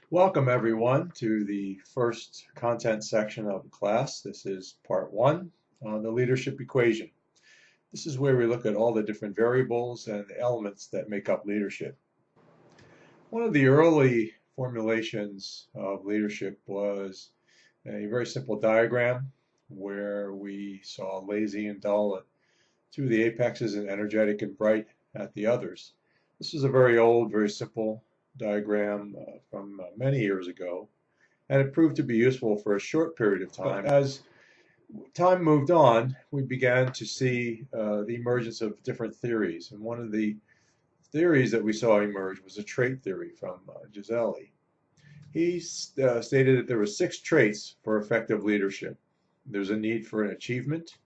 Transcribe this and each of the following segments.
Welcome everyone to the first content section of the class. This is part one on the leadership equation. This is where we look at all the different variables and the elements that make up leadership. One of the early formulations of leadership was a very simple diagram where we saw lazy and dull at two of the apexes and energetic and bright at the others. This is a very old, very simple diagram from many years ago, and it proved to be useful for a short period of time. But as time moved on, we began to see the emergence of different theories, and one of the theories that we saw emerge was a trait theory from Giseli. He stated that there were 6 traits for effective leadership. There's a need for an achievement,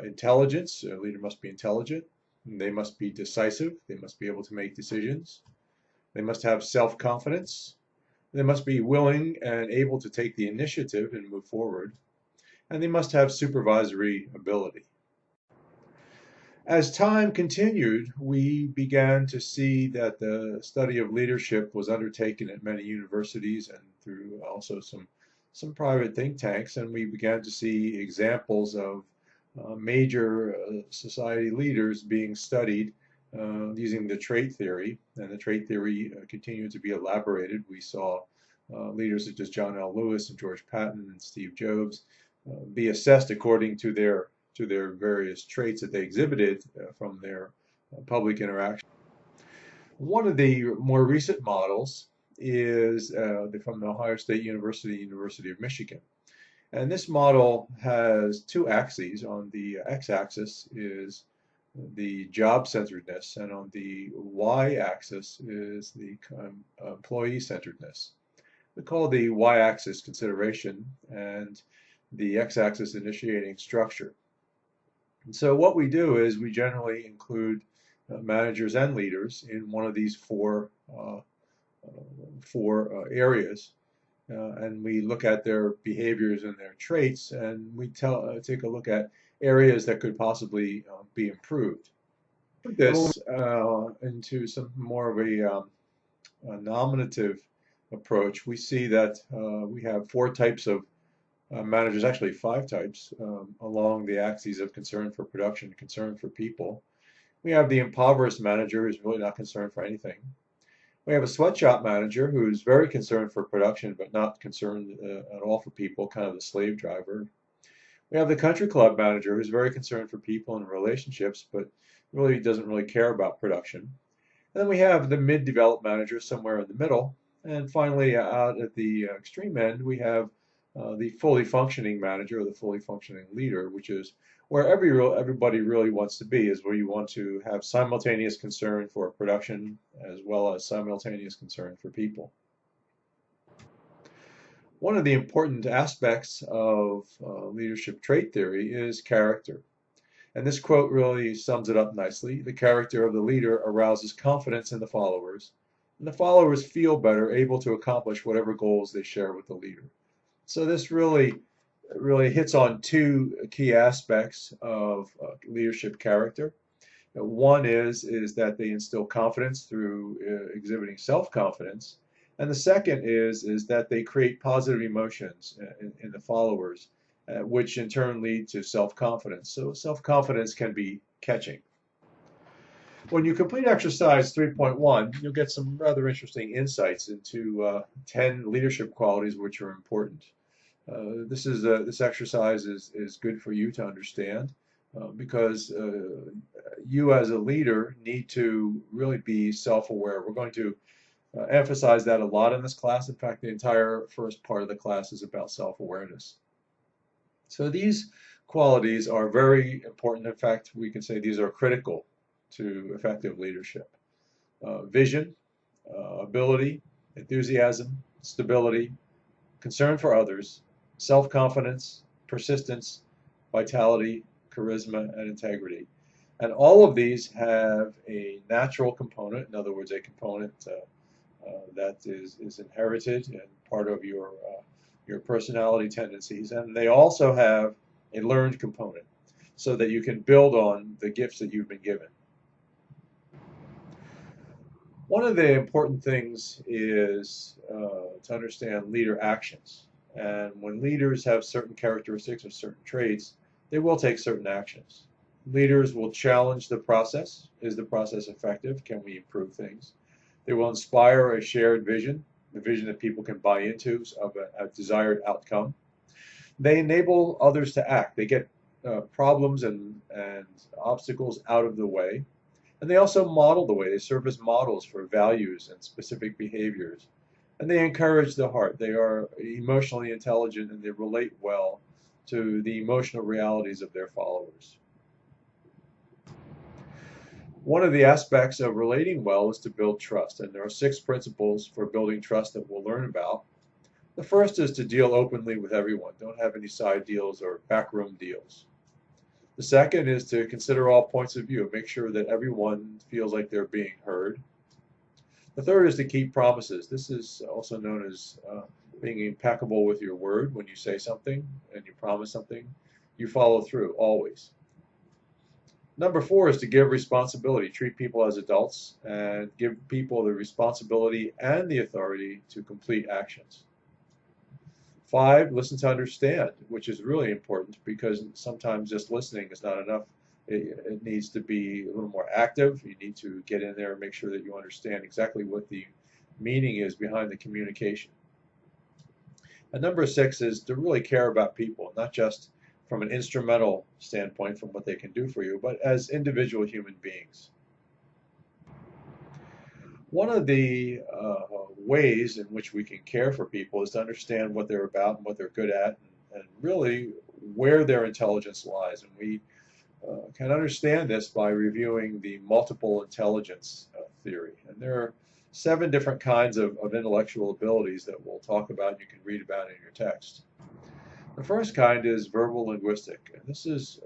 intelligence. A leader must be intelligent. They must be decisive. They must be able to make decisions. They must have self-confidence. They must be willing and able to take the initiative and move forward. And they must have supervisory ability. As time continued, we began to see that the study of leadership was undertaken at many universities and through also some private think tanks, and we began to see examples of major society leaders being studied using the trait theory, and the trait theory continued to be elaborated. We saw leaders such as John L. Lewis and George Patton and Steve Jobs be assessed according to their various traits that they exhibited from their public interaction. One of the more recent models is from the Ohio State University, University of Michigan. And this model has 2 axes. On the x-axis is the job-centeredness, and on the y-axis is the employee-centeredness. We call the y-axis consideration and the x-axis initiating structure. And so what we do is we generally include managers and leaders in one of these four areas. And we look at their behaviors and their traits, and we take a look at areas that could possibly be improved. Put this into some more of a nominative approach. We see that we have 4 types of managers, actually 5 types, along the axes of concern for production, concern for people. We have the impoverished manager who's really not concerned for anything. We have a sweatshop manager who's very concerned for production but not concerned at all for people, kind of the slave driver. We have the country club manager who's very concerned for people and relationships but really doesn't really care about production. And then we have the mid-developed manager somewhere in the middle. And finally, out at the extreme end, we have the fully functioning manager or the fully functioning leader, which is where everybody really wants to be, is where you want to have simultaneous concern for production as well as simultaneous concern for people. One of the important aspects of leadership trait theory is character. And this quote really sums it up nicely. The character of the leader arouses confidence in the followers, and the followers feel better, able to accomplish whatever goals they share with the leader. So this really hits on 2 key aspects of leadership character. One is that they instill confidence through exhibiting self-confidence, and the second is that they create positive emotions in the followers, which in turn lead to self-confidence. So self-confidence can be catching. When you complete exercise 3.1, you'll get some rather interesting insights into 10 leadership qualities which are important. This exercise is good for you to understand because you as a leader need to really be self-aware. We're going to emphasize that a lot in this class. In fact, the entire first part of the class is about self-awareness. So these qualities are very important. In fact, we can say these are critical to effective leadership. Vision, ability, enthusiasm, stability, concern for others, self-confidence, persistence, vitality, charisma, and integrity. And all of these have a natural component, in other words, a component that is inherited and part of your personality tendencies. And they also have a learned component so that you can build on the gifts that you've been given. One of the important things is to understand leader actions. And when leaders have certain characteristics or certain traits, they will take certain actions. Leaders will challenge the process. Is the process effective? Can we improve things? They will inspire a shared vision, the vision that people can buy into of a desired outcome. They enable others to act. They get problems and obstacles out of the way. And they also model the way. They serve as models for values and specific behaviors. And they encourage the heart. They are emotionally intelligent and they relate well to the emotional realities of their followers. One of the aspects of relating well is to build trust. And there are 6 principles for building trust that we'll learn about. The first is to deal openly with everyone. Don't have any side deals or backroom deals. The second is to consider all points of view. Make sure that everyone feels like they're being heard. The third is to keep promises. This is also known as being impeccable with your word. When you say something and you promise something, you follow through always. Number 4 is to give responsibility. Treat people as adults and give people the responsibility and the authority to complete actions. 5, listen to understand, which is really important because sometimes just listening is not enough. It needs to be a little more active. You need to get in there and make sure that you understand exactly what the meaning is behind the communication. And number 6 is to really care about people, not just from an instrumental standpoint from what they can do for you, but as individual human beings. One of the ways in which we can care for people is to understand what they're about and what they're good at, and really where their intelligence lies. And we can understand this by reviewing the multiple intelligence theory. And there are 7 different kinds of intellectual abilities that we'll talk about and you can read about in your text. The first kind is verbal linguistic. And this is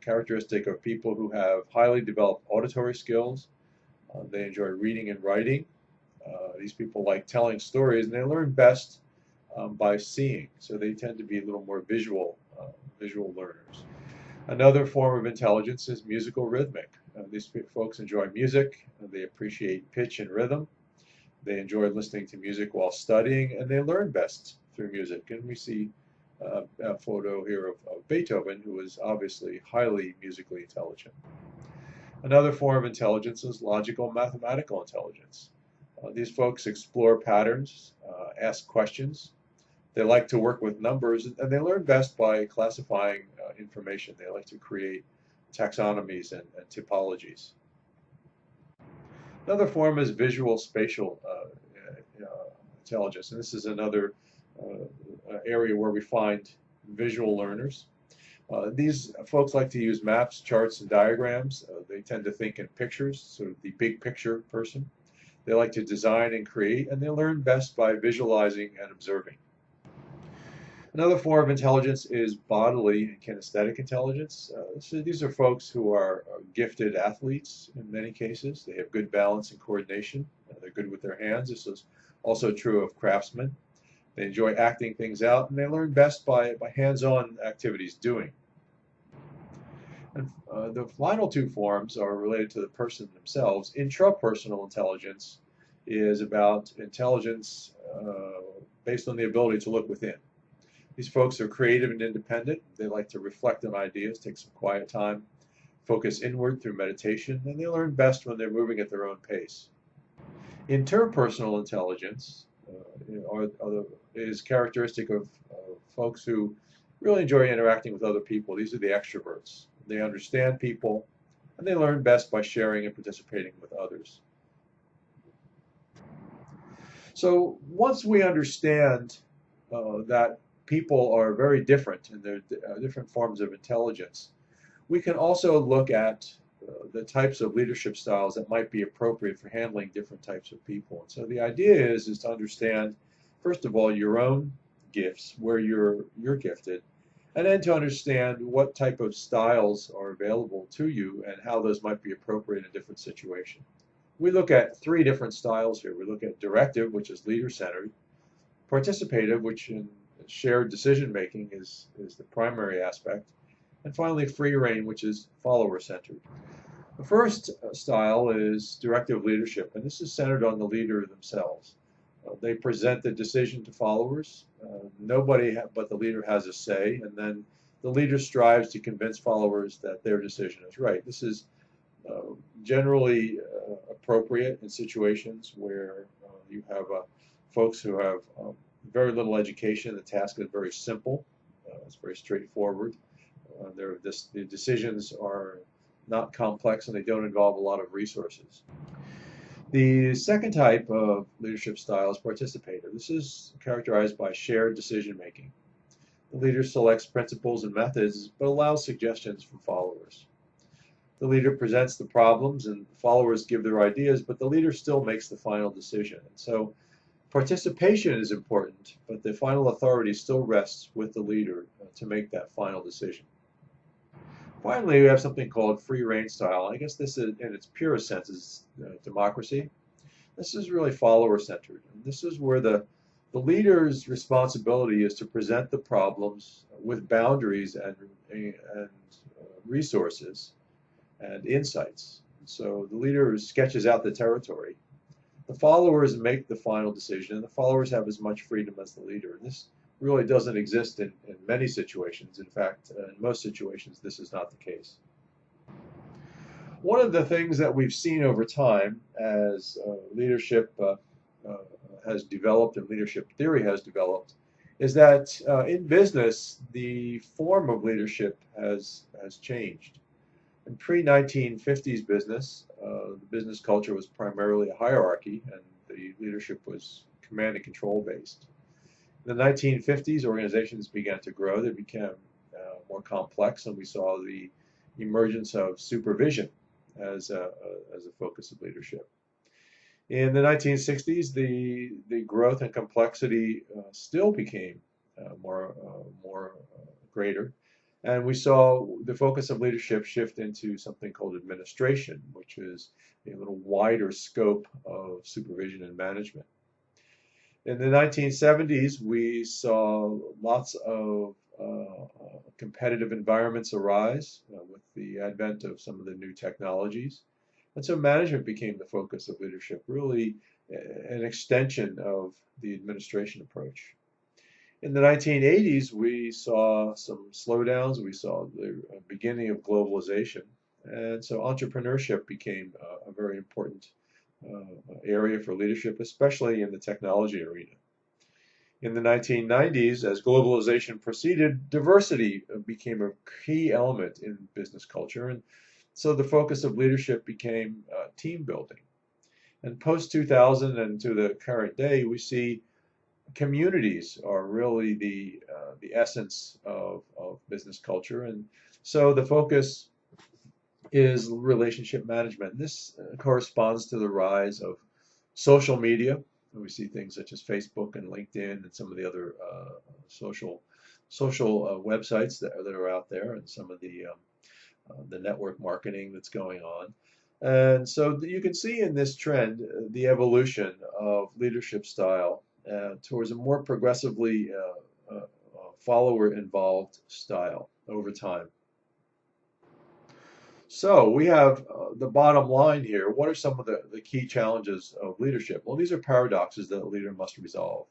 characteristic of people who have highly developed auditory skills. They enjoy reading and writing. These people like telling stories, and they learn best by seeing. So they tend to be a little more visual learners. Another form of intelligence is musical rhythmic. These folks enjoy music, and they appreciate pitch and rhythm. They enjoy listening to music while studying, and they learn best through music. And we see a photo here of Beethoven, who is obviously highly musically intelligent. Another form of intelligence is logical mathematical intelligence. These folks explore patterns, ask questions. They like to work with numbers, and they learn best by classifying information. They like to create taxonomies and typologies. Another form is visual spatial intelligence, and this is another area where we find visual learners. These folks like to use maps, charts, and diagrams. They tend to think in pictures, sort of the big picture person. They like to design and create, and they learn best by visualizing and observing. Another form of intelligence is bodily and kinesthetic intelligence. So these are folks who are gifted athletes in many cases. They have good balance and coordination. They're good with their hands. This is also true of craftsmen. They enjoy acting things out, and they learn best by hands-on activities, doing. And the final 2 forms are related to the person themselves. Intrapersonal intelligence is about intelligence based on the ability to look within. These folks are creative and independent. They like to reflect on ideas, take some quiet time, focus inward through meditation, and they learn best when they're moving at their own pace. Interpersonal intelligence is characteristic of folks who really enjoy interacting with other people. These are the extroverts. They understand people, and they learn best by sharing and participating with others. So once we understand that people are very different in their different forms of intelligence, we can also look at the types of leadership styles that might be appropriate for handling different types of people. And so the idea is to understand, first of all, your own gifts, where you're gifted, and then to understand what type of styles are available to you and how those might be appropriate in different situations. We look at 3 different styles here. We look at directive, which is leader-centered, participative, which in shared decision-making is the primary aspect, and finally free reign, which is follower-centered. The first style is directive leadership, and this is centered on the leader themselves. They present the decision to followers. Nobody but the leader has a say, and then the leader strives to convince followers that their decision is right. This is generally appropriate in situations where you have folks who have very little education. The task is very simple. It's very straightforward. The decisions are not complex and they don't involve a lot of resources. The second type of leadership style is participator. This is characterized by shared decision making. The leader selects principles and methods but allows suggestions from followers. The leader presents the problems and followers give their ideas, but the leader still makes the final decision. And so participation is important, but the final authority still rests with the leader to make that final decision. Finally, we have something called free reign style. I guess this is, in its purest sense, is democracy. This is really follower-centered. And this is where the leader's responsibility is to present the problems with boundaries and resources and insights. So the leader sketches out the territory. The followers make the final decision, and the followers have as much freedom as the leader. And this really doesn't exist in many situations. In fact, in most situations, this is not the case. One of the things that we've seen over time as leadership has developed and leadership theory has developed is that in business, the form of leadership has changed. In pre-1950s business, the business culture was primarily a hierarchy, and the leadership was command and control based. In the 1950s, organizations began to grow. They became more complex, and we saw the emergence of supervision as a focus of leadership. In the 1960s, the growth and complexity still became more greater. And we saw the focus of leadership shift into something called administration, which is a little wider scope of supervision and management. In the 1970s, we saw lots of competitive environments arise with the advent of some of the new technologies. And so management became the focus of leadership, really an extension of the administration approach. In the 1980s, we saw some slowdowns. We saw the beginning of globalization. And so entrepreneurship became a very important area for leadership, especially in the technology arena. In the 1990s, as globalization proceeded, diversity became a key element in business culture. And so the focus of leadership became team building. And post 2000 and to the current day, we see communities are really the essence of business culture, and so the focus is relationship management. This corresponds to the rise of social media. We see things such as Facebook and LinkedIn and some of the other social websites that are out there, and some of the network marketing that's going on. And so you can see in this trend the evolution of leadership style towards a more progressively follower-involved style over time. So we have the bottom line here. What are some of the key challenges of leadership? Well, these are paradoxes that a leader must resolve.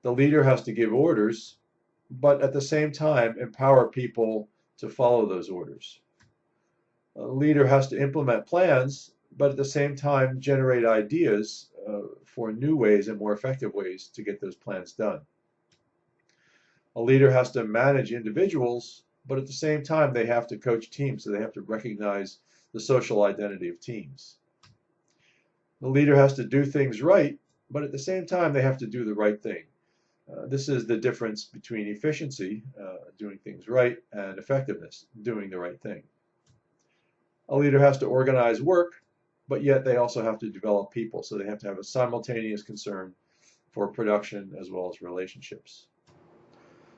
The leader has to give orders, but at the same time empower people to follow those orders. A leader has to implement plans, but at the same time generate ideas for new ways and more effective ways to get those plans done. A leader has to manage individuals, but at the same time they have to coach teams, so they have to recognize the social identity of teams. The leader has to do things right, but at the same time they have to do the right thing. This is the difference between efficiency, doing things right, and effectiveness, doing the right thing. A leader has to organize work, but yet they also have to develop people, so they have to have a simultaneous concern for production as well as relationships.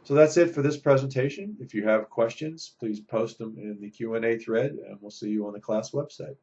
So that's it for this presentation. If you have questions, please post them in the Q&A thread, and we'll see you on the class website.